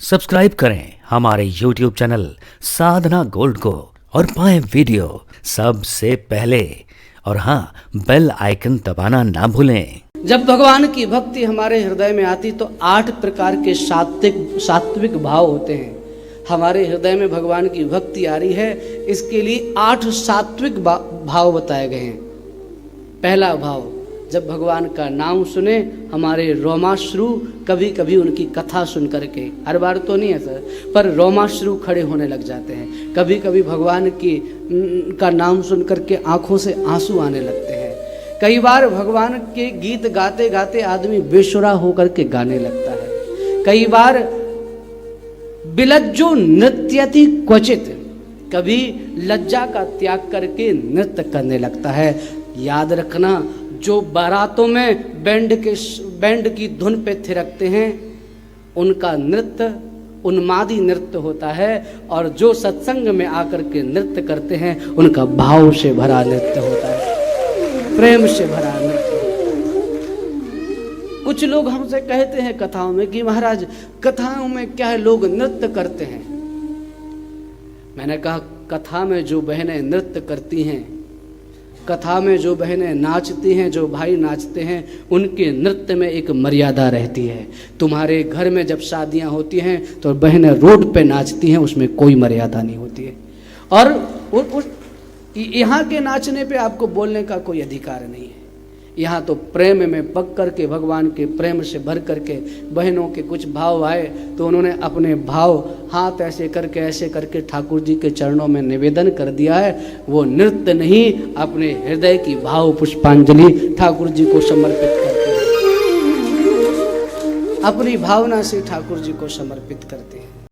Subscribe करें हमारे YouTube channel साधना gold को और पाएं वीडियो सबसे पहले। और हाँ, बेल आइकन दबाना ना भूलें। जब भगवान की भक्ति हमारे हृदय में आती तो 8 प्रकार के सात्विक भाव होते हैं। हमारे हृदय में भगवान की भक्ति आ रही है, इसके लिए 8 सात्विक भाव बताए गए हैं। पहला भाव, जब भगवान का नाम सुने हमारे रोमाश्रु कभी कभी उनकी कथा सुन करके, हर बार तो नहीं है सर, पर रोमाश्रु खड़े होने लग जाते हैं। कभी कभी भगवान का नाम सुन करके आंखों से आंसू आने लगते हैं। कई बार भगवान के गीत गाते गाते आदमी बेसुरा होकर के गाने लगता है। कई बार बिलज्जो नृत्यति क्वचित, कभी लज्जा का त्याग करके नृत्य करने लगता है। याद रखना, जो बारातों में बैंड की धुन पे थिरकते हैं उनका नृत्य उन्मादी नृत्य होता है, और जो सत्संग में आकर के नृत्य करते हैं उनका भाव से भरा नृत्य होता है, प्रेम से भरा नृत्य। कुछ लोग हमसे कहते हैं कथाओं में कि महाराज कथाओं में क्या है, लोग नृत्य करते हैं। मैंने कहा, कथा में जो बहनें नृत्य करती हैं, कथा में जो बहनें नाचती हैं, जो भाई नाचते हैं, उनके नृत्य में एक मर्यादा रहती है। तुम्हारे घर में जब शादियां होती हैं तो बहनें रोड पे नाचती हैं, उसमें कोई मर्यादा नहीं होती है। और यहाँ के नाचने पे आपको बोलने का कोई अधिकार नहीं है। यहाँ तो प्रेम में पक करके, भगवान के प्रेम से भर करके बहनों के कुछ भाव आए तो उन्होंने अपने भाव हाथ ऐसे करके ठाकुर जी के चरणों में निवेदन कर दिया है। वो नृत्य नहीं, अपने हृदय की भाव पुष्पांजलि ठाकुर जी को समर्पित करते हैं, अपनी भावना से ठाकुर जी को समर्पित करते हैं।